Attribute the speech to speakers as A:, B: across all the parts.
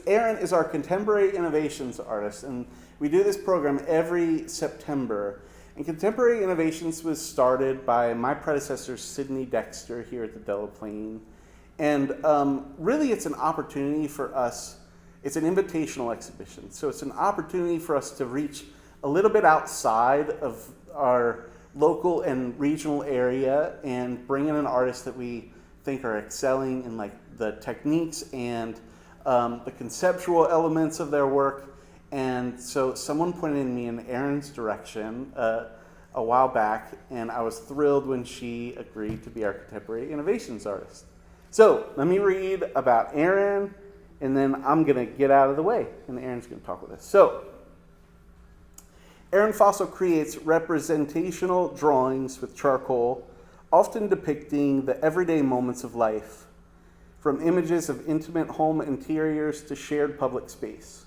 A: Erin is our contemporary innovations artist, and we do this program every September. And Contemporary Innovations was started by my predecessor, Sydney Dexter, here at the Delaplaine. And really, it's an opportunity for us. It's an invitational exhibition. So it's an opportunity for us to reach a little bit outside of our local and regional area and bring in an artist that we think are excelling in like the techniques and the conceptual elements of their work. And so someone pointed me in Erin's direction a while back, and I was thrilled when she agreed to be our contemporary innovations artist. So let me read about Erin, and then I'm going to get out of the way, and Erin's going to talk with us. So Erin Fostel creates representational drawings with charcoal, often depicting the everyday moments of life, from images of intimate home interiors to shared public space.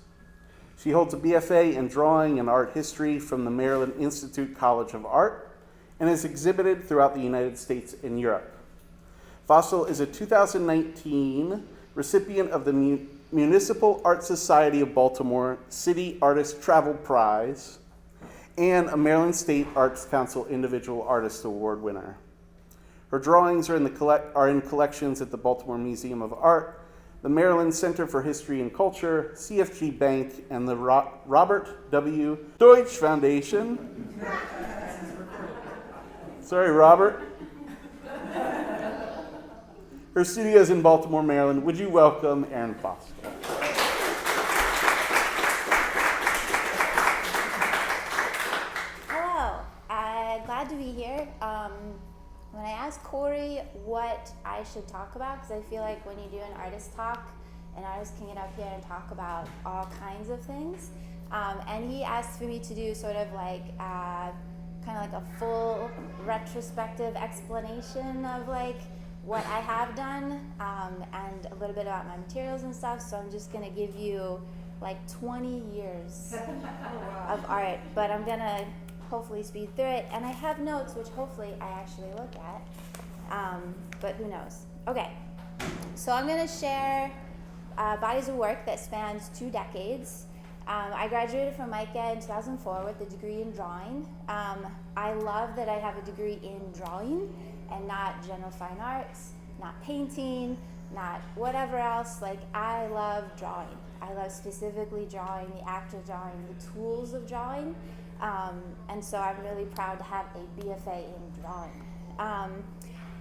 A: She holds a BFA in drawing and art history from the Maryland Institute College of Art and has exhibited throughout the United States and Europe. Fostel is a 2019 recipient of the Municipal Art Society of Baltimore City Artist Travel Prize and a Maryland State Arts Council Individual Artist Award winner. Her drawings are in collections at the Baltimore Museum of Art, the Maryland Center for History and Culture, CFG Bank, and the Robert W. Deutsch Foundation. Sorry, Robert. Her studio is in Baltimore, Maryland. Would you welcome Erin Fostel?
B: Hello, glad to be here. When I asked Corey what I should talk about, because I feel like when you do an artist talk, an artist can get up here and talk about all kinds of things. And he asked for me to do sort of like kind of like a full retrospective explanation of like what I have done and a little bit about my materials and stuff. So I'm just gonna give you like 20 years of art, but I'm gonna hopefully speed through it. And I have notes, which hopefully I actually look at, but who knows. Okay, so I'm gonna share bodies of work that spans 2 decades. I graduated from MICA in 2004 with a degree in drawing. I love that I have a degree in drawing and not general fine arts, not painting, not whatever else. Like, I love drawing. I love specifically drawing, the act of drawing, the tools of drawing. And so I'm really proud to have a BFA in drawing.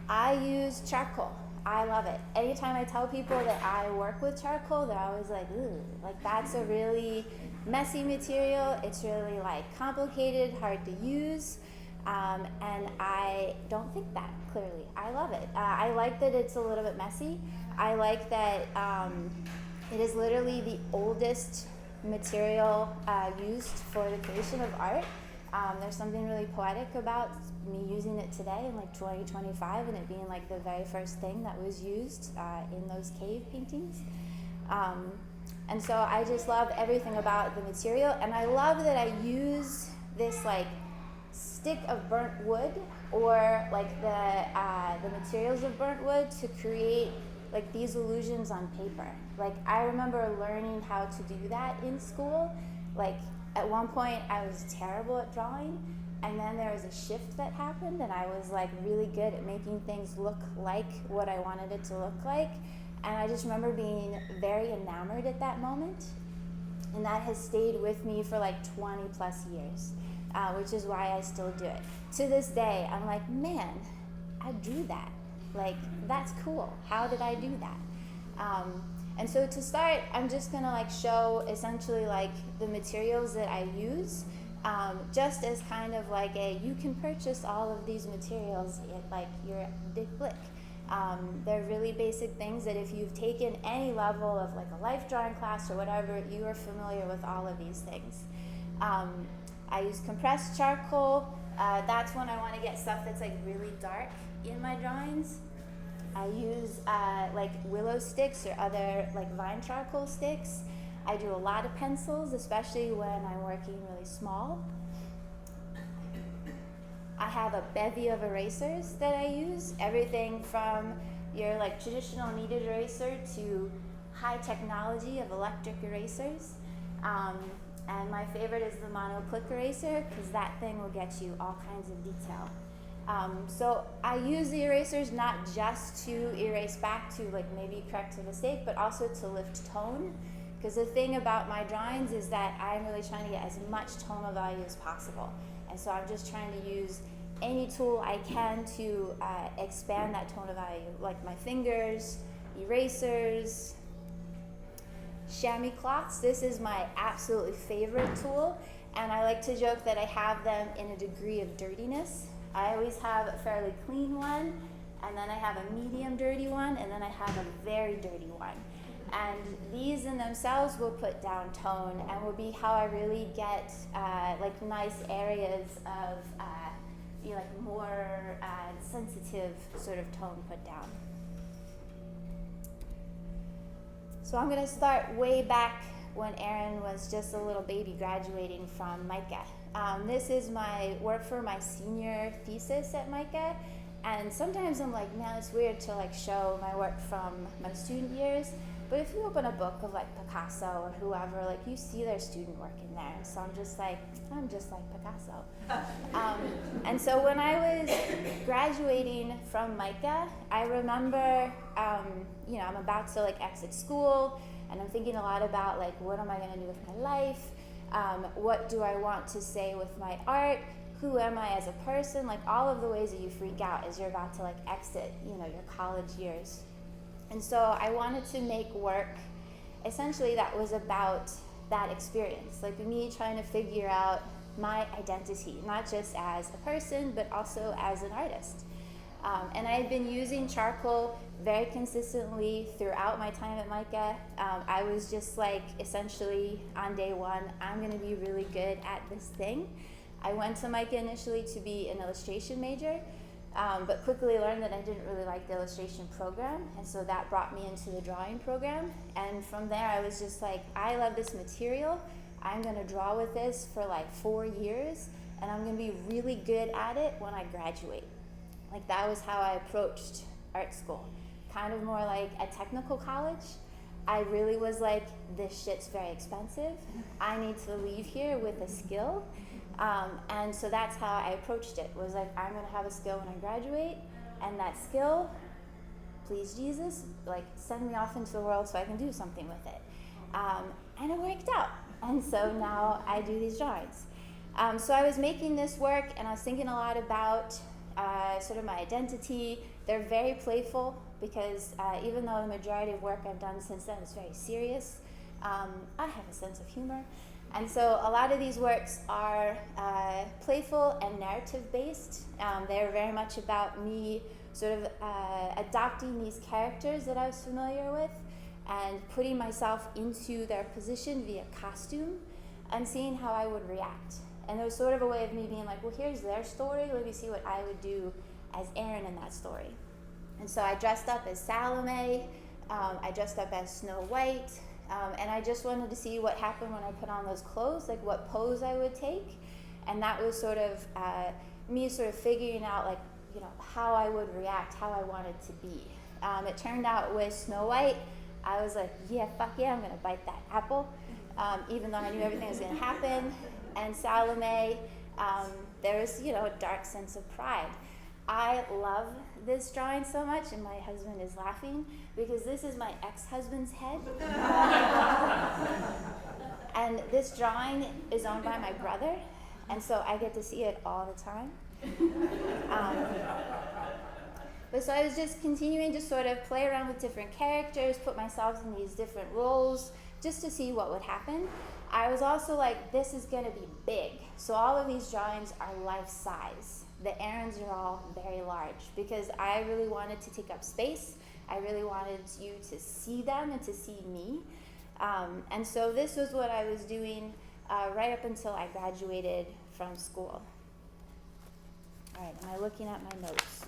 B: I use charcoal. I love it. Anytime I tell people that I work with charcoal, they're always like, ooh, like that's a really messy material. It's really like complicated, hard to use. And I don't think that clearly. I love it. I like that it's a little bit messy. I like that it is literally the oldest material used for the creation of art. There's something really poetic about me using it today in like 2025 and it being like the very first thing that was used in those cave paintings. And so I just love everything about the material, and I love that I use this like stick of burnt wood or like the materials of burnt wood to create like these illusions on paper. Like, I remember learning how to do that in school. Like, at one point I was terrible at drawing, and then there was a shift that happened and I was like really good at making things look like what I wanted it to look like. And I just remember being very enamored at that moment, and that has stayed with me for like 20 plus years, which is why I still do it. To this day, I'm like, man, I drew that. Like, that's cool. How did I do that? And so to start, I'm just gonna like show essentially like the materials that I use, just as kind of like you can purchase all of these materials at like your Dick Blick. They're really basic things that if you've taken any level of like a life drawing class or whatever, you are familiar with all of these things. I use compressed charcoal. That's when I want to get stuff that's like really dark in my drawings. I use like willow sticks or other like vine charcoal sticks. I do a lot of pencils, especially when I'm working really small. I have a bevy of erasers that I use, everything from your like traditional kneaded eraser to high technology of electric erasers. And my favorite is the mono-click eraser because that thing will get you all kinds of detail. So I use the erasers not just to erase back to like maybe correct a mistake, but also to lift tone. Because the thing about my drawings is that I'm really trying to get as much tonal value as possible. And so I'm just trying to use any tool I can to expand that tonal value, like my fingers, erasers, chamois cloths. This is my absolutely favorite tool, and I like to joke that I have them in a degree of dirtiness. I always have a fairly clean one, and then I have a medium dirty one, and then I have a very dirty one. And these in themselves will put down tone and will be how I really get like nice areas of like more sensitive sort of tone put down. So I'm gonna start way back when Erin was just a little baby graduating from MICA. This is my work for my senior thesis at MICA, and sometimes I'm like, man, it's weird to like show my work from my student years, but if you open a book of like Picasso or whoever, like you see their student work in there, so I'm just like Picasso. And so when I was graduating from MICA, I remember, I'm about to like exit school, and I'm thinking a lot about like, what am I gonna do with my life? What do I want to say with my art? Who am I as a person? Like all of the ways that you freak out as you're about to like exit, your college years. And so I wanted to make work essentially that was about that experience, like me trying to figure out my identity, not just as a person, but also as an artist. And I had been using charcoal very consistently throughout my time at MICA. I was just like, essentially on day one, I'm gonna be really good at this thing. I went to MICA initially to be an illustration major, but quickly learned that I didn't really like the illustration program, and so that brought me into the drawing program. And from there, I was just like, I love this material. I'm gonna draw with this for like 4 years, and I'm gonna be really good at it when I graduate. Like that was how I approached art school, kind of more like a technical college. I really was like, this shit's very expensive. I need to leave here with a skill. And so that's how I approached it, was like, I'm gonna have a skill when I graduate, and that skill, please Jesus, like send me off into the world so I can do something with it. And it worked out. And so now I do these drawings. So I was making this work, and I was thinking a lot about sort of my identity. They're very playful because even though the majority of work I've done since then is very serious, I have a sense of humor. And so a lot of these works are playful and narrative based. They're very much about me sort of adopting these characters that I was familiar with and putting myself into their position via costume and seeing how I would react. And it was sort of a way of me being like, well, here's their story. Let me see what I would do as Erin in that story. And so I dressed up as Salome. I dressed up as Snow White. And I just wanted to see what happened when I put on those clothes, like what pose I would take. And that was sort of me sort of figuring out like, how I would react, how I wanted to be. It turned out with Snow White, I was like, yeah, fuck yeah, I'm gonna bite that apple, even though I knew everything was gonna happen. And Salome, there was, a dark sense of pride. I love this drawing so much, and my husband is laughing, because this is my ex-husband's head. And this drawing is owned by my brother, and so I get to see it all the time. But so I was just continuing to sort of play around with different characters, put myself in these different roles, just to see what would happen. I was also like, this is gonna be big. So all of these drawings are life size. The errands are all very large because I really wanted to take up space. I really wanted you to see them and to see me. And so this was what I was doing right up until I graduated from school. All right, am I looking at my notes?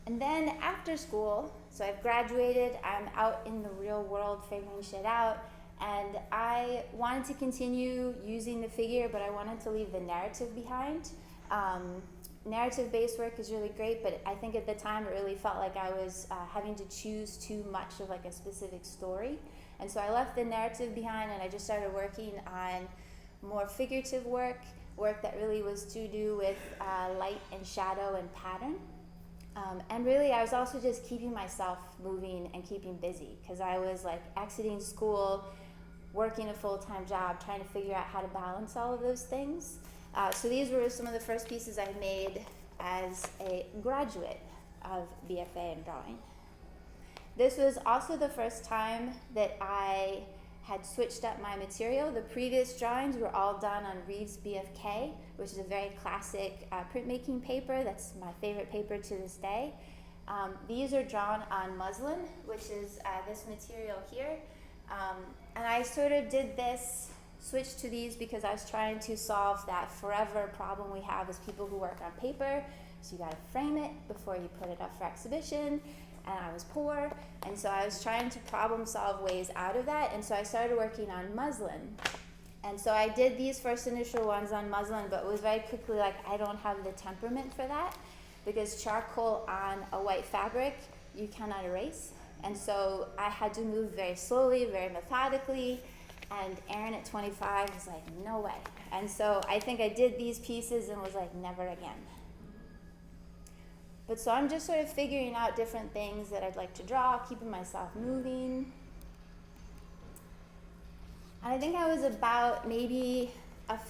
B: And then after school, so I've graduated, I'm out in the real world figuring shit out, and I wanted to continue using the figure, but I wanted to leave the narrative behind. narrative-based work is really great, but I think at the time it really felt like I was having to choose too much of like a specific story. And so I left the narrative behind and I just started working on more figurative work that really was to do with light and shadow and pattern. And really I was also just keeping myself moving and keeping busy, because I was like exiting school, working a full-time job, trying to figure out how to balance all of those things. So these were some of the first pieces I made as a graduate of BFA in drawing. This was also the first time that I had switched up my material. The previous drawings were all done on Reeves BFK, which is a very classic printmaking paper. That's my favorite paper to this day. These are drawn on muslin, which is this material here. And I sort of did this, switched to these because I was trying to solve that forever problem we have as people who work on paper. So you gotta frame it before you put it up for exhibition. And I was poor, and so I was trying to problem solve ways out of that, and so I started working on muslin. And so I did these first initial ones on muslin, but it was very quickly like, I don't have the temperament for that, because charcoal on a white fabric, you cannot erase. And so I had to move very slowly, very methodically, and Erin at 25 was like, no way. And so I think I did these pieces and was like, never again. But so I'm just sort of figuring out different things that I'd like to draw, keeping myself moving. And I think I was about maybe like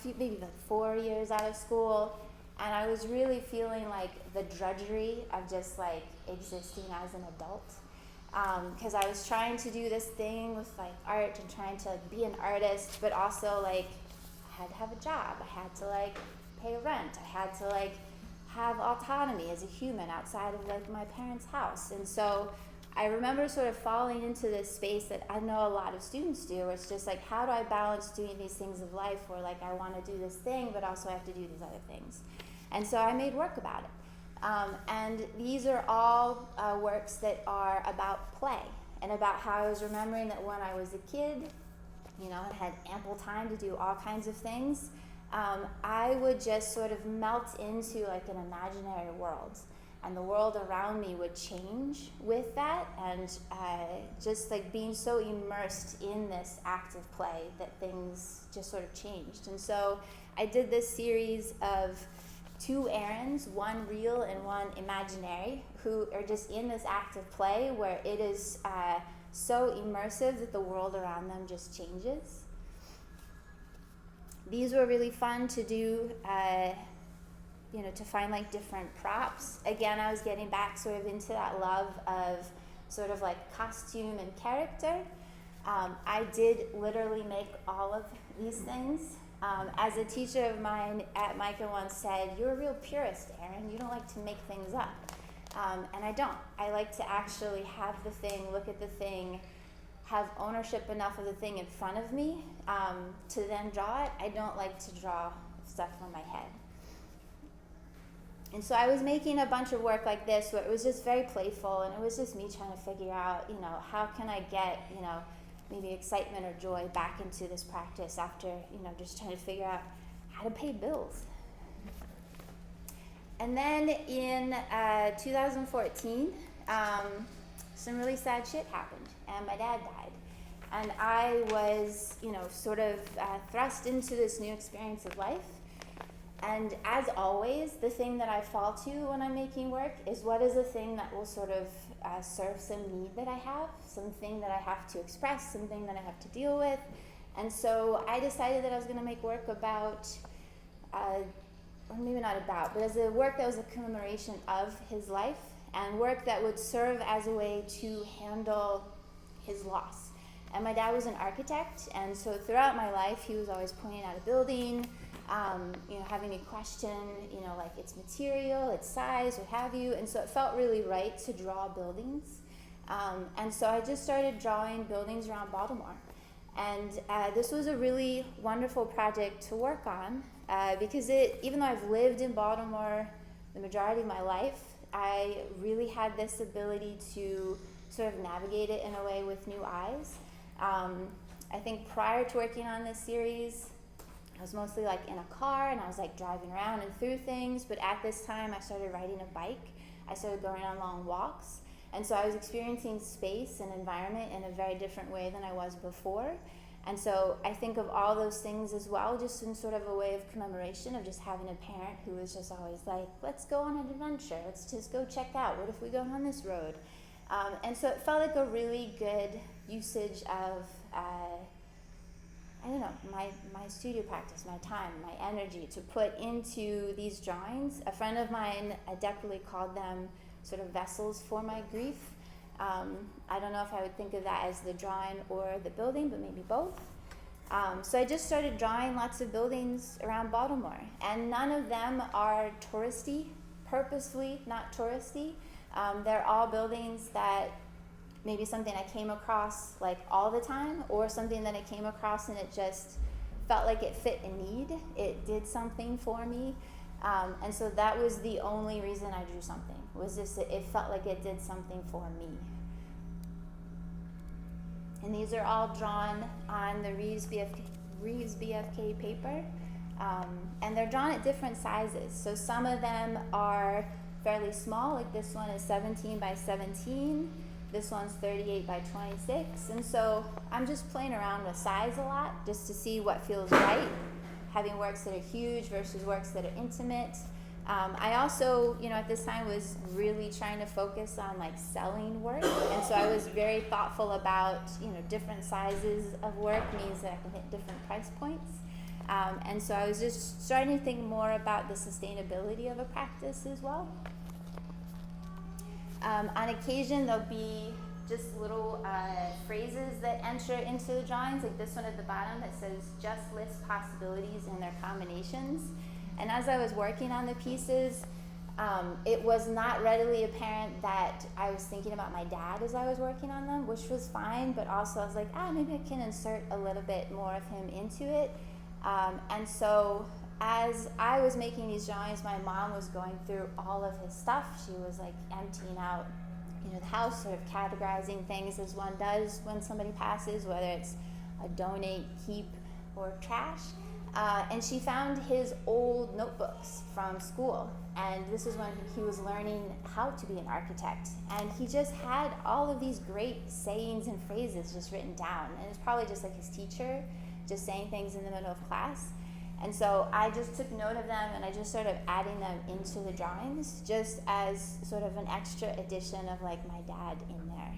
B: 4 years out of school, and I was really feeling like the drudgery of just like existing as an adult. Because I was trying to do this thing with like art and trying to be an artist, but also like I had to have a job, I had to like pay rent, I had to like have autonomy as a human outside of like my parents' house. And so I remember sort of falling into this space that I know a lot of students do, where it's just like, how do I balance doing these things of life where like I want to do this thing, but also I have to do these other things. And so I made work about it. And these are all works that are about play and about how I was remembering that when I was a kid, you know, I had ample time to do all kinds of things. I would just sort of melt into like an imaginary world, and the world around me would change with that, and just like being so immersed in this active play that things just sort of changed. And so I did this series of 2 Erins, one real and one imaginary, who are just in this active play where it is so immersive that the world around them just changes. These were really fun to do, you know, to find like different props. Again, I was getting back sort of into that love of sort of like costume and character. I did literally make all of these things. As a teacher of mine at Micah once said, "You're a real purist, Erin. You don't like to make things up." And I don't. I like to actually have the thing, look at the thing, have ownership enough of the thing in front of me to then draw it. I don't like to draw stuff from my head. And so I was making a bunch of work like this where it was just very playful, and it was just me trying to figure out, you know, how can I get, you know, maybe excitement or joy back into this practice after, you know, just trying to figure out how to pay bills. And then in 2014, some really sad shit happened, and my dad died. And I was, you know, sort of thrust into this new experience of life. And as always, the thing that I fall to when I'm making work is what is the thing that will sort of serve some need that I have, something that I have to express, something that I have to deal with. And so I decided that I was going to make work about, or maybe not about, but as a work that was a commemoration of his life, and work that would serve as a way to handle his loss. And my dad was an architect, and so throughout my life, he was always pointing out a building, you know, having me question, you know, like its material, its size, what have you. And so it felt really right to draw buildings. And so I just started drawing buildings around Baltimore. And this was a really wonderful project to work on because even though I've lived in Baltimore the majority of my life, I really had this ability to sort of navigate it in a way with new eyes. I think prior to working on this series, I was mostly like in a car, and I was like driving around and through things. But at this time, I started riding a bike. I started going on long walks. And so I was experiencing space and environment in a very different way than I was before. And so I think of all those things as well, just in sort of a way of commemoration of just having a parent who was just always like, let's go on an adventure. Let's just go check out. What if we go on this road? And so it felt like a really good usage of, I don't know, my studio practice, my time, my energy to put into these drawings. A friend of mine adeptly called them sort of vessels for my grief. I don't know if I would think of that as the drawing or the building, but maybe both. So I just started drawing lots of buildings around Baltimore, and none of them are touristy, purposefully not touristy. They're all buildings that maybe something I came across like all the time, or something that I came across and it just felt like it fit a need. It did something for me. And so that was the only reason I drew something, was just that it felt like it did something for me. And these are all drawn on the Reeves BFK paper. And they're drawn at different sizes. So some of them are fairly small, like this one is 17 by 17. This one's 38 by 26. And so I'm just playing around with size a lot, just to see what feels right, having works that are huge versus works that are intimate. I also, at this time was really trying to focus on like selling work. And so I was very thoughtful about, different sizes of work means that I can hit different price points. And so I was just starting to think more about the sustainability of a practice as well. On occasion, there'll be just little phrases that enter into the drawings, like this one at the bottom that says, just list possibilities and their combinations. And as I was working on the pieces, it was not readily apparent that I was thinking about my dad as I was working on them, which was fine, but also I was like, maybe I can insert a little bit more of him into it. And so as I was making these drawings, my mom was going through all of his stuff. She was like emptying out, the house, sort of categorizing things as one does when somebody passes, whether it's a donate, keep, or trash. And she found his old notebooks from school. And this is when he was learning how to be an architect. And he just had all of these great sayings and phrases just written down. And it's probably just like his teacher just saying things in the middle of class. And so I just took note of them, and I just started adding them into the drawings just as sort of an extra addition of like my dad in there.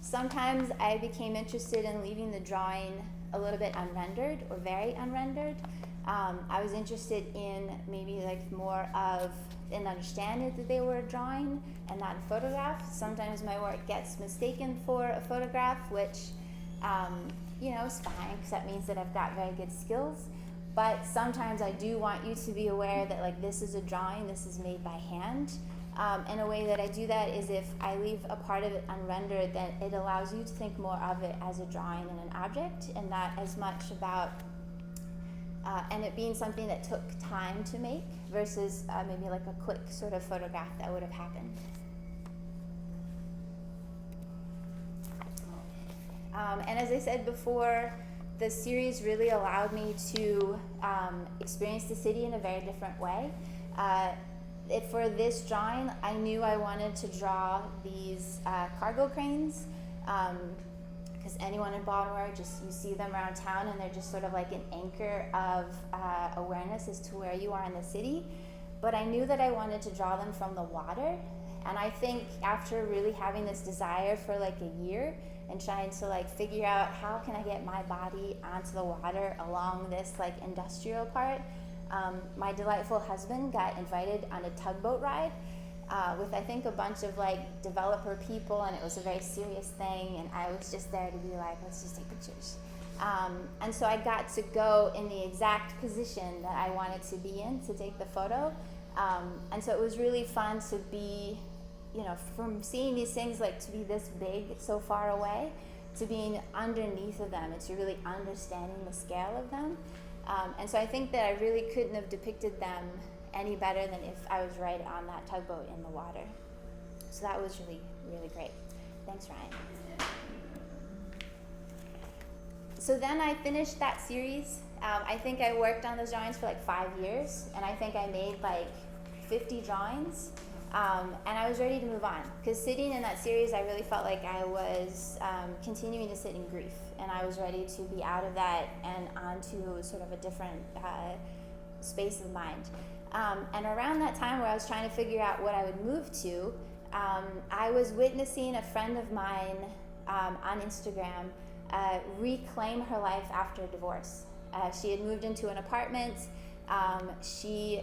B: Sometimes I became interested in leaving the drawing a little bit unrendered or very unrendered. I was interested in maybe like more of an understanding that they were a drawing and not a photograph. Sometimes my work gets mistaken for a photograph, which it's fine, because that means that I've got very good skills. But sometimes I do want you to be aware that like this is a drawing, this is made by hand. And a way that I do that is if I leave a part of it unrendered, then it allows you to think more of it as a drawing and an object, and not as much about and it being something that took time to make versus maybe like a quick sort of photograph that would have happened. And as I said before, the series really allowed me to experience the city in a very different way. For this drawing, I knew I wanted to draw these cargo cranes, because anyone in Baltimore, you see them around town, and they're just sort of like an anchor of awareness as to where you are in the city. But I knew that I wanted to draw them from the water, and I think after really having this desire for like a year, and trying to like figure out how can I get my body onto the water along this like industrial part, my delightful husband got invited on a tugboat ride with I think a bunch of like developer people, and it was a very serious thing, and I was just there to be like, let's just take pictures. And so I got to go in the exact position that I wanted to be in to take the photo. And so it was really fun to be, from seeing these things like to be this big so far away, to being underneath of them and to really understanding the scale of them. And so I think that I really couldn't have depicted them any better than if I was right on that tugboat in the water. So that was really, really great. Thanks, Ryan. So then I finished that series. I think I worked on those drawings for like 5 years, and I think I made like 50 drawings. And I was ready to move on, because sitting in that series, I really felt like I was continuing to sit in grief, and I was ready to be out of that and onto sort of a different space of mind. And around that time where I was trying to figure out what I would move to, I was witnessing a friend of mine on Instagram reclaim her life after a divorce. She had moved into an apartment. She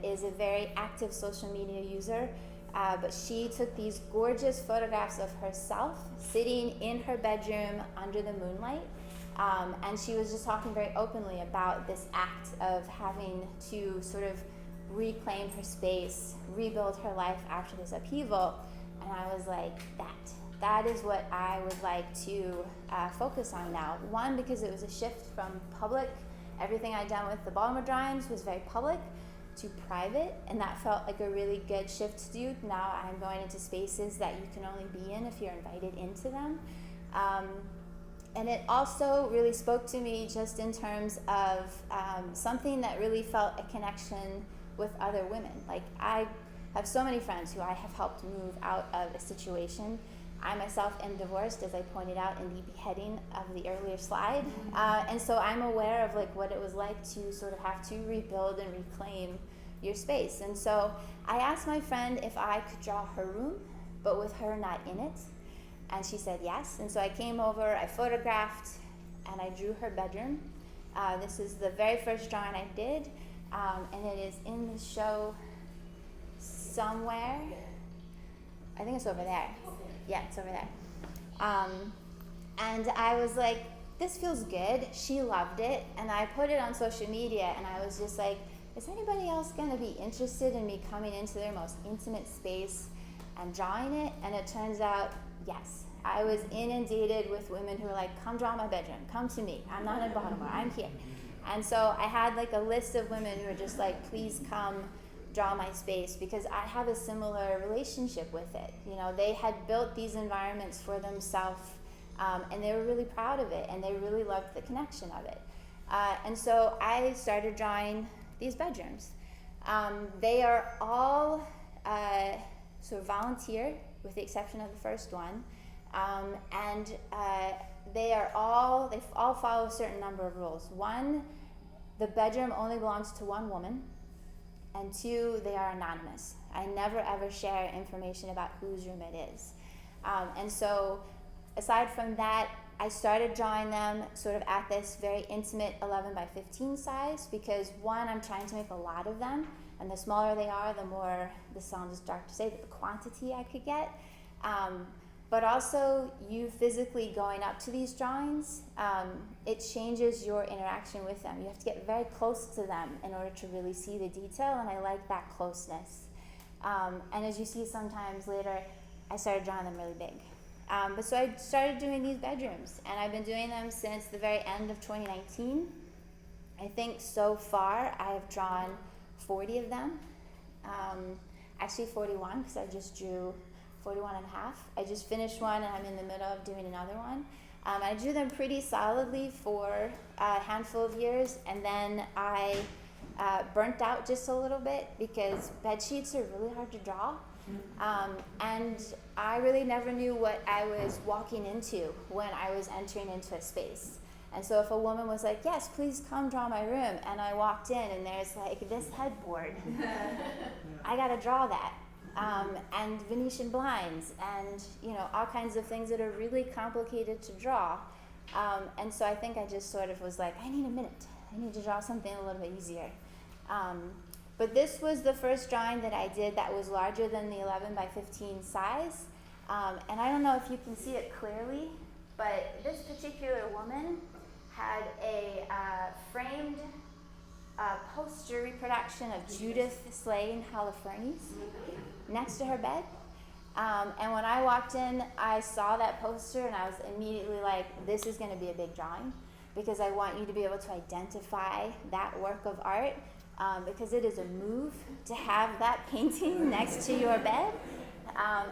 B: is a very active social media user, but she took these gorgeous photographs of herself sitting in her bedroom under the moonlight. And she was just talking very openly about this act of having to sort of reclaim her space, rebuild her life after this upheaval. And I was like, that is what I would like to focus on now. One, because it was a shift from public. Everything I'd done with the Baltimore drawings was very public to private, and that felt like a really good shift to do. Now I'm going into spaces that you can only be in if you're invited into them. And it also really spoke to me just in terms of something that really felt a connection with other women. Like, I have so many friends who I have helped move out of a situation. I myself am divorced, as I pointed out in the beheading of the earlier slide. And so I'm aware of like what it was like to sort of have to rebuild and reclaim your space. And so I asked my friend if I could draw her room, but with her not in it. And she said yes. And so I came over, I photographed, and I drew her bedroom. This is the very first drawing I did, and it is in the show somewhere. I think it's over there. Yeah, it's over there. And I was like, this feels good. She loved it. And I put it on social media, and I was just like, is anybody else going to be interested in me coming into their most intimate space and drawing it? And it turns out, yes. I was inundated with women who were like, come draw my bedroom. Come to me. I'm not in Baltimore. I'm here. And so I had like a list of women who were just like, please come draw my space, because I have a similar relationship with it. You know, they had built these environments for themselves, and they were really proud of it, and they really loved the connection of it. And so I started drawing these bedrooms. They are all sort of volunteer, with the exception of the first one, and they all follow a certain number of rules. One, the bedroom only belongs to one woman. And two, they are anonymous. I never ever share information about whose room it is. And so aside from that, I started drawing them sort of at this very intimate 11 by 15 size, because one, I'm trying to make a lot of them, and the smaller they are, the more, this sounds dark to say, but the quantity I could get. But also, you physically going up to these drawings, it changes your interaction with them. You have to get very close to them in order to really see the detail, and I like that closeness. And as you see sometimes later, I started drawing them really big. But so I started doing these bedrooms, and I've been doing them since the very end of 2019. I think so far I have drawn 40 of them. Actually 41, because I just drew 41 and a half. I just finished one, and I'm in the middle of doing another one. I drew them pretty solidly for a handful of years, and then I burnt out just a little bit, because bed sheets are really hard to draw. And I really never knew what I was walking into when I was entering into a space. And so if a woman was like, yes, please come draw my room, and I walked in and there's like this headboard, I gotta draw that. And Venetian blinds, and all kinds of things that are really complicated to draw. And so I think I just sort of was like, I need a minute. I need to draw something a little bit easier. But this was the first drawing that I did that was larger than the 11 by 15 size. And I don't know if you can see it clearly, but this particular woman had a framed poster reproduction of Judith slaying Holofernes next to her bed. And when I walked in, I saw that poster, and I was immediately like, this is going to be a big drawing, because I want you to be able to identify that work of art, because it is a move to have that painting next to your bed.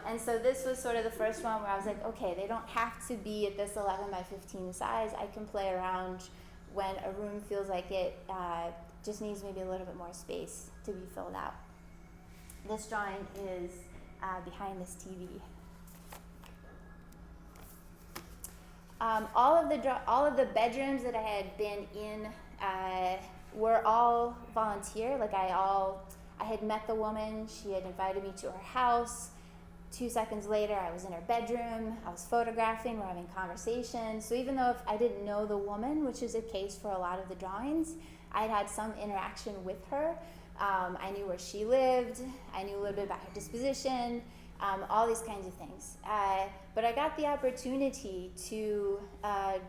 B: And so this was sort of the first one where I was like, okay, they don't have to be at this 11 by 15 size. I can play around when a room feels like it just needs maybe a little bit more space to be filled out. This drawing is behind this TV. All of the bedrooms that I had been in were all volunteer. Like I had met the woman. She had invited me to her house. 2 seconds later, I was in her bedroom. I was photographing. We're having conversations. So even though if I didn't know the woman, which is the case for a lot of the drawings, I had some interaction with her. I knew where she lived. I knew a little bit about her disposition. All these kinds of things. But I got the opportunity to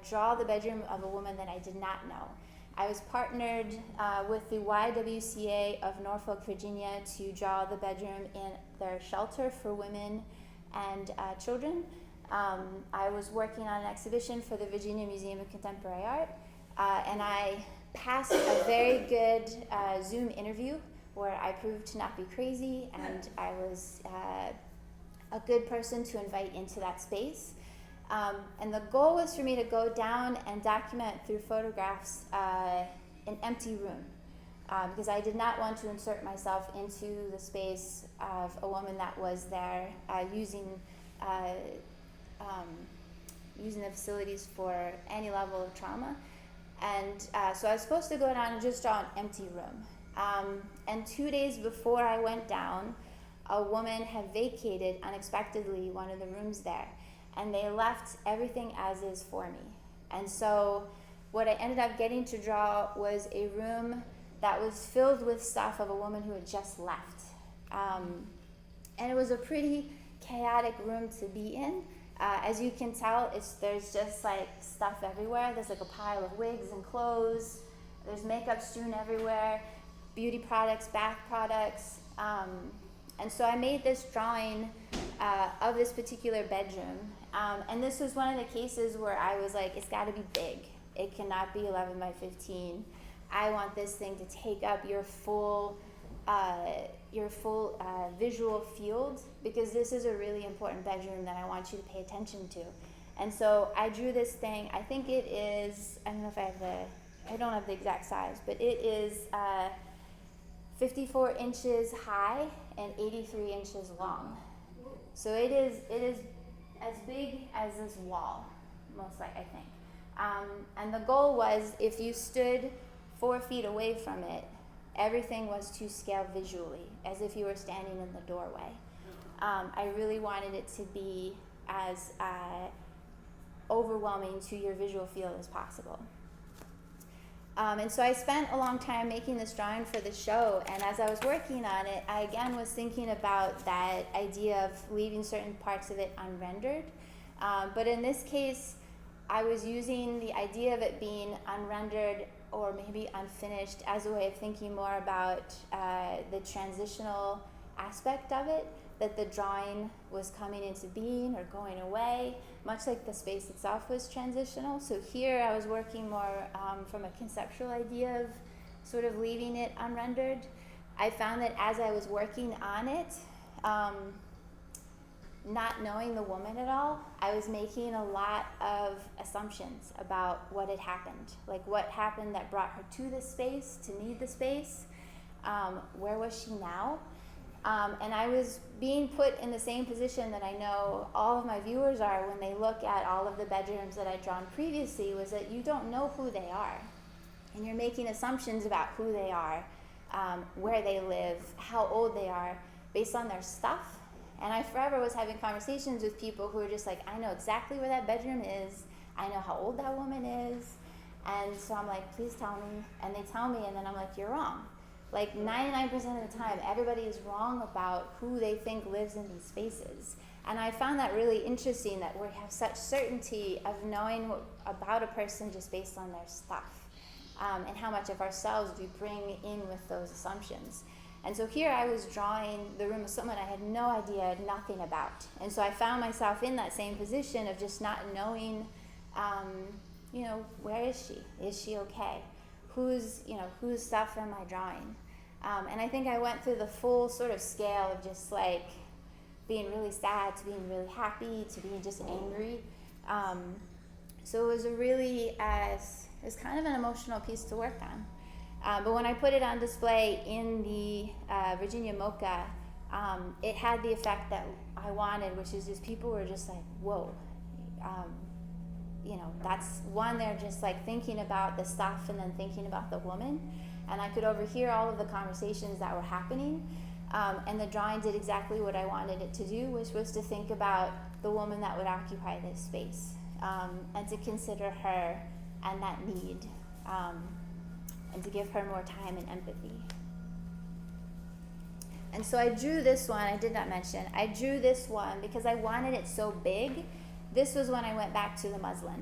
B: draw the bedroom of a woman that I did not know. I was partnered with the YWCA of Norfolk, Virginia to draw the bedroom in their shelter for women and children. I was working on an exhibition for the Virginia Museum of Contemporary Art, and I passed a very good Zoom interview where I proved to not be crazy, and I was a good person to invite into that space. And the goal was for me to go down and document through photographs an empty room, because I did not want to insert myself into the space of a woman that was there using the facilities for any level of trauma. And so I was supposed to go down and just draw an empty room. And 2 days before I went down, a woman had vacated unexpectedly one of the rooms there, and they left everything as is for me. And so what I ended up getting to draw was a room that was filled with stuff of a woman who had just left. And it was a pretty chaotic room to be in. As you can tell, there's just like stuff everywhere. There's like a pile of wigs and clothes. There's makeup strewn everywhere, beauty products, bath products. And so I made this drawing of this particular bedroom. And this was one of the cases where I was like, it's got to be big. It cannot be 11 by 15. I want this thing to take up your full visual field, because this is a really important bedroom that I want you to pay attention to. And so I drew this thing. I think it is, I don't know if I don't have the exact size, but it is 54 inches high and 83 inches long. So it is as big as this wall, most likely, I think. And the goal was, if you stood 4 feet away from it, everything was to scale visually, as if you were standing in the doorway. I really wanted it to be as overwhelming to your visual field as possible. And so I spent a long time making this drawing for the show, and as I was working on it, I again was thinking about that idea of leaving certain parts of it unrendered. But in this case, I was using the idea of it being unrendered or maybe unfinished as a way of thinking more about the transitional aspect of it, that the drawing was coming into being or going away, much like the space itself was transitional. So here I was working more from a conceptual idea of sort of leaving it unrendered. I found that as I was working on it, not knowing the woman at all, I was making a lot of assumptions about what had happened. Like, what happened that brought her to this space, to need the space? Where was she now? And I was being put in the same position that I know all of my viewers are when they look at all of the bedrooms that I'd drawn previously, was that you don't know who they are. And you're making assumptions about who they are, where they live, how old they are, based on their stuff. And I forever was having conversations with people who were just like, I know exactly where that bedroom is. I know how old that woman is. And so I'm like, please tell me. And they tell me, and then I'm like, you're wrong. Like 99% of the time, everybody is wrong about who they think lives in these spaces. And I found that really interesting, that we have such certainty of knowing about a person just based on their stuff, and how much of ourselves we bring in with those assumptions. And so here I was drawing the room of someone I had no idea, nothing about. And so I found myself in that same position of just not knowing, where is she? Is she okay? Whose stuff am I drawing? And I think I went through the full sort of scale of just like being really sad to being really happy to being just angry. So it was it was kind of an emotional piece to work on. But when I put it on display in the Virginia Mocha, it had the effect that I wanted, which is just people were just like, whoa. That's one, they're just like thinking about the stuff and then thinking about the woman. And I could overhear all of the conversations that were happening. And the drawing did exactly what I wanted it to do, which was to think about the woman that would occupy this space, and to consider her and that need, and to give her more time and empathy. And so I drew this one, I did not mention, I drew this one because I wanted it so big. This was when I went back to the muslin.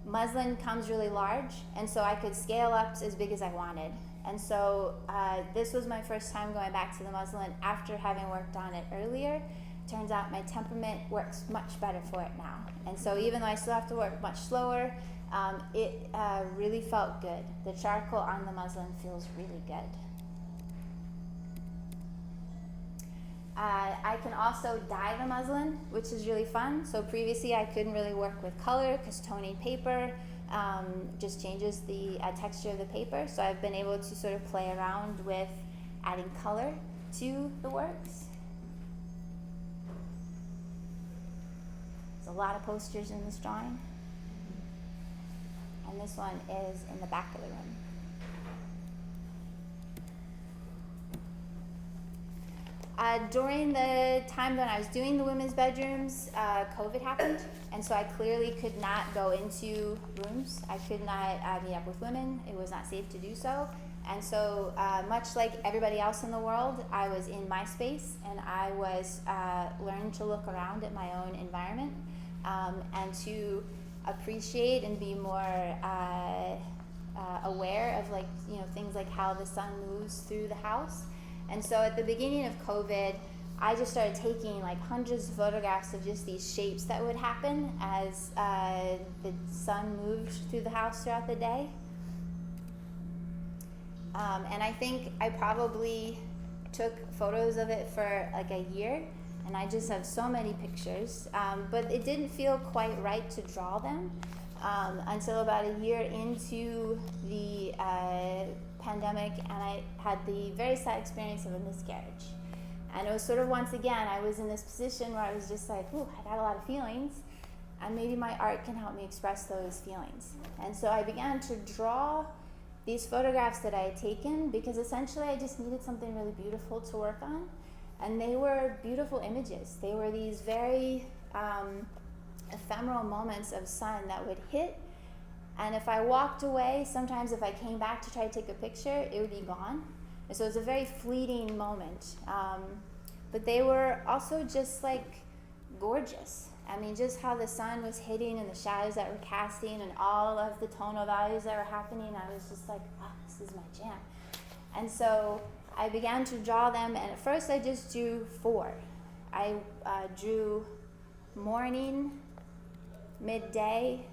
B: Muslin comes really large, and so I could scale up as big as I wanted. And so this was my first time going back to the muslin after having worked on it earlier. Turns out my temperament works much better for it now. And so even though I still have to work much slower, it really felt good. The charcoal on the muslin feels really good. I can also dye the muslin, which is really fun. So previously I couldn't really work with color because toning paper just changes the texture of the paper. So I've been able to sort of play around with adding color to the works. There's a lot of posters in this drawing. And this one is in the back of the room. During the time when I was doing the women's bedrooms, COVID happened, and so I clearly could not go into rooms. I could not meet up with women. It was not safe to do so. And so much like everybody else in the world, I was in my space, and I was learning to look around at my own environment, and to appreciate and be more aware of things like how the sun moves through the house. And so at the beginning of COVID, I just started taking like hundreds of photographs of just these shapes that would happen as the sun moved through the house throughout the day. And I think I probably took photos of it for like a year, and I just have so many pictures. But it didn't feel quite right to draw them until about a year into the pandemic, and I had the very sad experience of a miscarriage. And it was sort of, once again, I was in this position where I was just like, ooh, I got a lot of feelings, and maybe my art can help me express those feelings. And so I began to draw these photographs that I had taken, because essentially I just needed something really beautiful to work on. And they were beautiful images. They were these very ephemeral moments of sun that would hit. And if I walked away, sometimes if I came back to try to take a picture, it would be gone. And so it was a very fleeting moment. But they were also just like gorgeous. I mean, just how the sun was hitting and the shadows that were casting and all of the tonal values that were happening, I was just like, wow, this is my jam. And so I began to draw them, and at first I just drew 4. I drew morning, midday,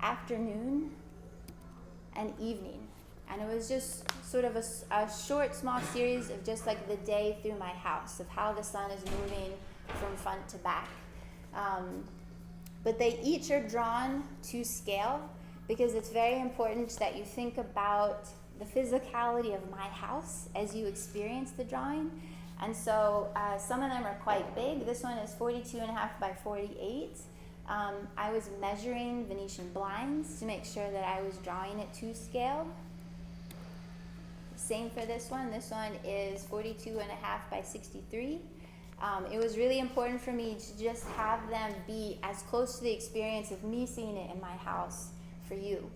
B: afternoon, and evening. And it was just sort of a short, small series of just like the day through my house, of how the sun is moving from front to back. But they each are drawn to scale, because it's very important that you think about the physicality of my house as you experience the drawing. And so some of them are quite big. This one is 42.5 by 48. I was measuring Venetian blinds to make sure that I was drawing it to scale. Same for this one. This one is 42.5 by 63. It was really important for me to just have them be as close to the experience of me seeing it in my house for you.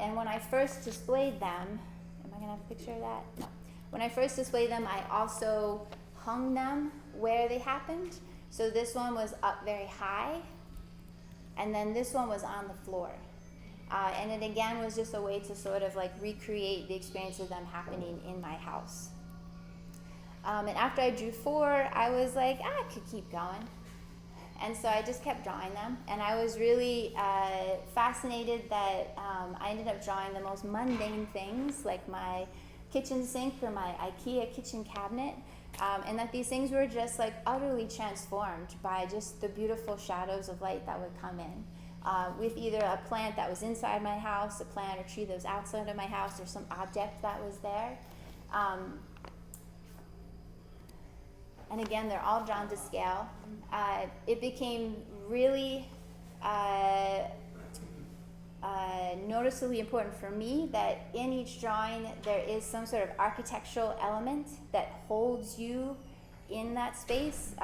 B: And when I first displayed them, am I gonna have a picture of that? No. When I first displayed them, I also hung them where they happened. So this one was up very high, and then this one was on the floor. And it again was just a way to sort of like recreate the experience of them happening in my house. And after I drew 4, I was like, I could keep going. And so I just kept drawing them. And I was really fascinated that I ended up drawing the most mundane things, like my kitchen sink or my IKEA kitchen cabinet. And that these things were just like utterly transformed by just the beautiful shadows of light that would come in. With either a plant that was inside my house, a plant or tree that was outside of my house, or some object that was there. And again, they're all drawn to scale. It became really noticeably important for me that in each drawing there is some sort of architectural element that holds you in that space.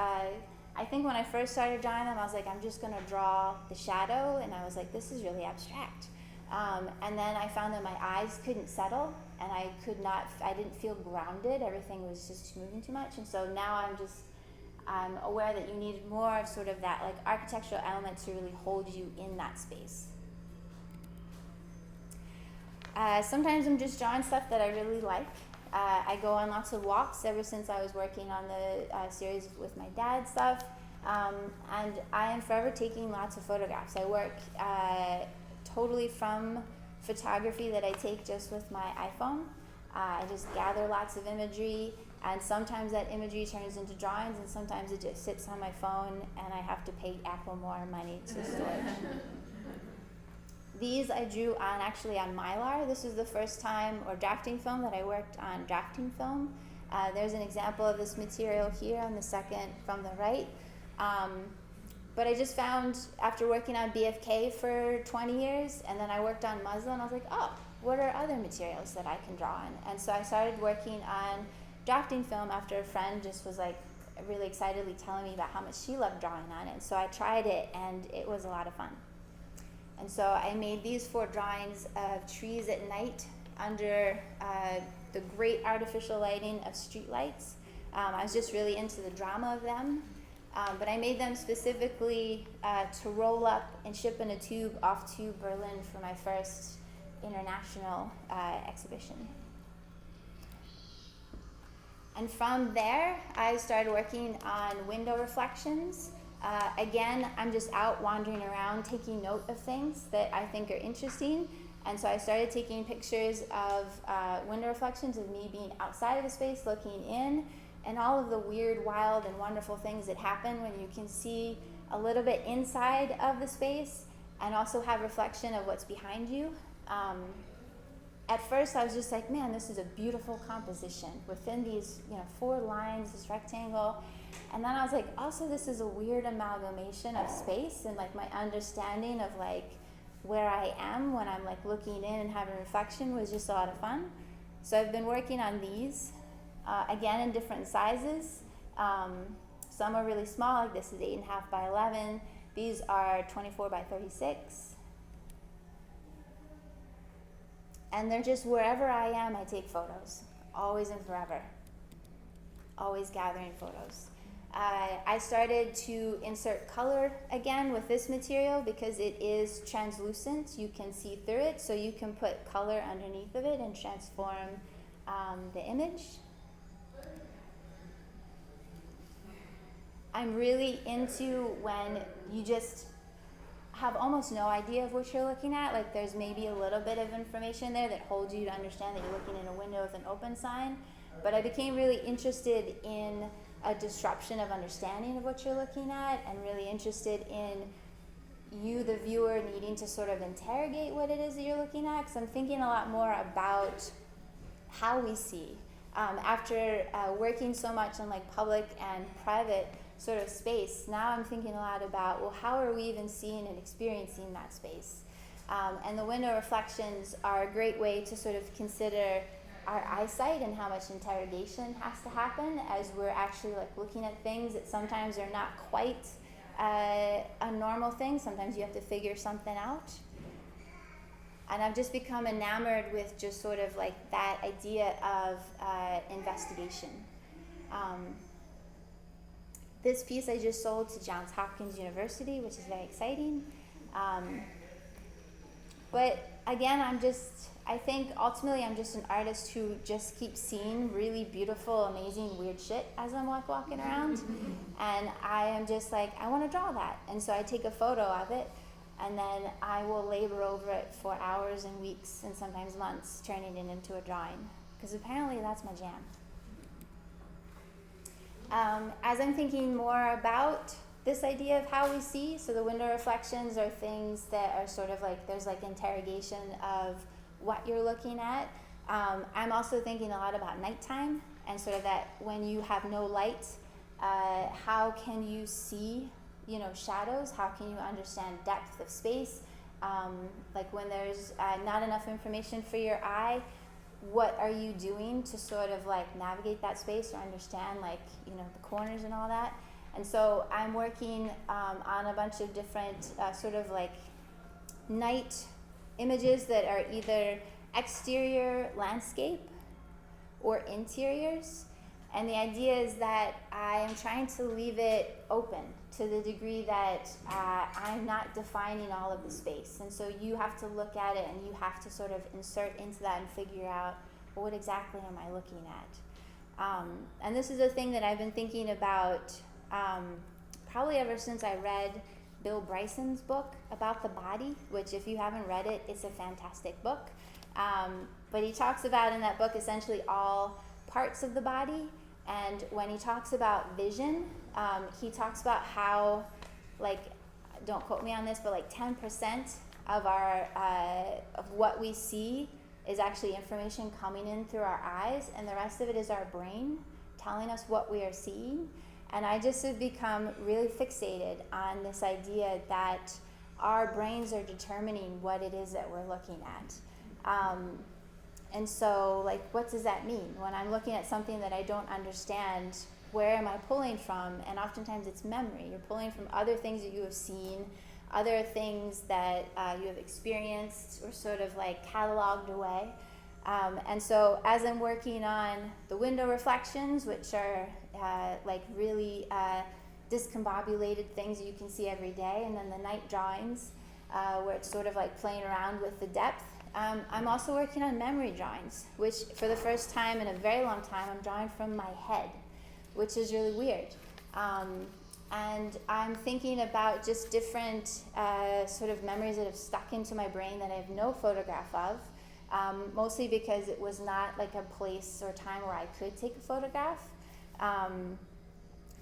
B: I think when I first started drawing them, I was like, I'm just going to draw the shadow, and I was like, this is really abstract. And then I found that my eyes couldn't settle, and I didn't feel grounded. Everything was just moving too much. And so now I'm aware that you need more of sort of that like architectural element to really hold you in that space. Sometimes I'm just drawing stuff that I really like. I go on lots of walks ever since I was working on the series with my dad stuff. And I am forever taking lots of photographs. I work totally from photography that I take just with my iPhone. I just gather lots of imagery, and sometimes that imagery turns into drawings, and sometimes it just sits on my phone and I have to pay Apple more money to storage. These I drew actually on Mylar. This was the first time, or drafting film, that I worked on drafting film. There's an example of this material here on the second from the right. But I just found, after working on BFK for 20 years, and then I worked on muslin, I was like, oh, what are other materials that I can draw on? And so I started working on drafting film after a friend just was like really excitedly telling me about how much she loved drawing on it. And so I tried it, and it was a lot of fun. And so I made these 4 drawings of trees at night under the great artificial lighting of street lights. I was just really into the drama of them. But I made them specifically to roll up and ship in a tube off to Berlin for my first international exhibition. And from there, I started working on window reflections. Again, I'm just out wandering around taking note of things that I think are interesting. And so I started taking pictures of window reflections of me being outside of the space looking in, and all of the weird, wild, and wonderful things that happen when you can see a little bit inside of the space and also have reflection of what's behind you. At first I was just like, man, this is a beautiful composition within these 4 lines, this rectangle. And then I was like, also this is a weird amalgamation of space, and like my understanding of like where I am when I'm like looking in and having reflection was just a lot of fun. So I've been working on these, again in different sizes. Some are really small, like this is 8.5 by 11. These are 24 by 36. And they're just wherever I am, I take photos, always and forever, always gathering photos. I started to insert color again with this material because it is translucent. You can see through it, so you can put color underneath of it and transform the image. I'm really into when you just have almost no idea of what you're looking at. Like there's maybe a little bit of information there that holds you to understand that you're looking in a window with an open sign. But I became really interested in a disruption of understanding of what you're looking at, and really interested in you, the viewer, needing to sort of interrogate what it is that you're looking at, because I'm thinking a lot more about how we see. After working so much in like public and private sort of space, now I'm thinking a lot about, well, how are we even seeing and experiencing that space? And the window reflections are a great way to sort of consider our eyesight and how much interrogation has to happen as we're actually like looking at things that sometimes are not quite a normal thing. Sometimes you have to figure something out. And I've just become enamored with just sort of like that idea of investigation. This piece I just sold to Johns Hopkins University, which is very exciting. But again, I think ultimately I'm just an artist who just keeps seeing really beautiful, amazing, weird shit as I'm walking around. And I am just like, I want to draw that. And so I take a photo of it, and then I will labor over it for hours and weeks and sometimes months, turning it into a drawing. Because apparently that's my jam. As I'm thinking more about this idea of how we see, so the window reflections are things that are sort of like, there's like interrogation of what you're looking at. I'm also thinking a lot about nighttime, and sort of that when you have no light, how can you see, shadows? How can you understand depth of space? Like when there's not enough information for your eye, what are you doing to sort of like navigate that space or understand the corners and all that? And so I'm working on a bunch of different sort of like night images that are either exterior landscape or interiors. And the idea is that I am trying to leave it open to the degree that I'm not defining all of the space. And so you have to look at it and you have to sort of insert into that and figure out, well, what exactly am I looking at? And this is a thing that I've been thinking about probably ever since I read Bill Bryson's book about the body, which if you haven't read it, it's a fantastic book. But he talks about in that book essentially all parts of the body. And when he talks about vision, he talks about how, don't quote me on this, but 10% of our of what we see is actually information coming in through our eyes, and the rest of it is our brain telling us what we are seeing. And I just have become really fixated on this idea that our brains are determining what it is that we're looking at. And so, what does that mean? When I'm looking at something that I don't understand, where am I pulling from? And oftentimes it's memory. You're pulling from other things that you have seen, other things that you have experienced or sort of cataloged away. And so as I'm working on the window reflections, which are really discombobulated things that you can see every day, and then the night drawings, where it's sort of playing around with the depth. I'm also working on memory drawings, which for the first time in a very long time, I'm drawing from my head, which is really weird. And I'm thinking about just different sort of memories that have stuck into my brain that I have no photograph of, mostly because it was not a place or time where I could take a photograph.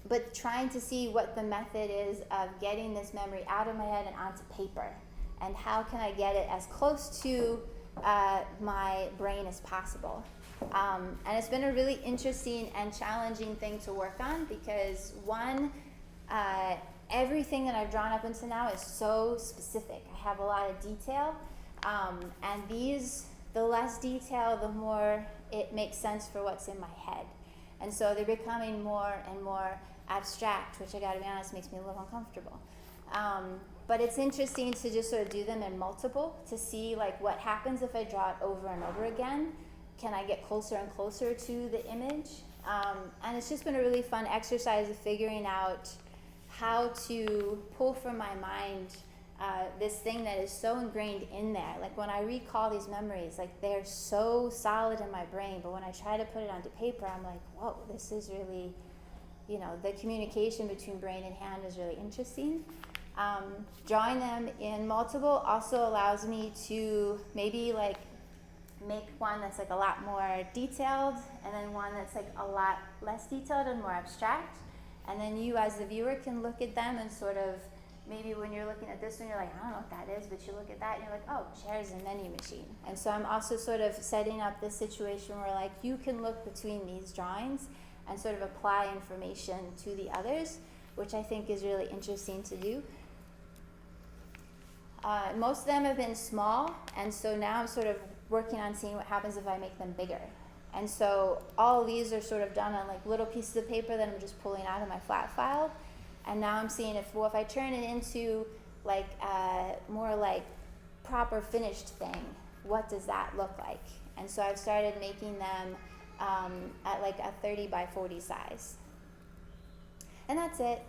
B: But trying to see what the method is of getting this memory out of my head and onto paper. And how can I get it as close to my brain as possible? And it's been a really interesting and challenging thing to work on because one, everything that I've drawn up until now is so specific. I have a lot of detail, and the less detail, the more it makes sense for what's in my head. And so they're becoming more and more abstract, which I gotta be honest, makes me a little uncomfortable. But it's interesting to just sort of do them in multiple to see what happens if I draw it over and over again. Can I get closer and closer to the image? And it's just been a really fun exercise of figuring out how to pull from my mind this thing that is so ingrained in there. When I recall these memories, they're so solid in my brain, but when I try to put it onto paper, I'm like, whoa, this is really, the communication between brain and hand is really interesting. Drawing them in multiple also allows me to maybe make one that's a lot more detailed and then one that's a lot less detailed and more abstract. And then you as the viewer can look at them and sort of, maybe when you're looking at this one, you're like, I don't know what that is, but you look at that and you're like, oh, chairs and vending machine. And so I'm also sort of setting up this situation where you can look between these drawings and sort of apply information to the others, which I think is really interesting to do. Most of them have been small, and so now I'm sort of working on seeing what happens if I make them bigger. And so all of these are sort of done on little pieces of paper that I'm just pulling out of my flat file. And now I'm seeing if I turn it into more proper finished thing, what does that look like? And so I've started making them at a 30 by 40 size. And that's it.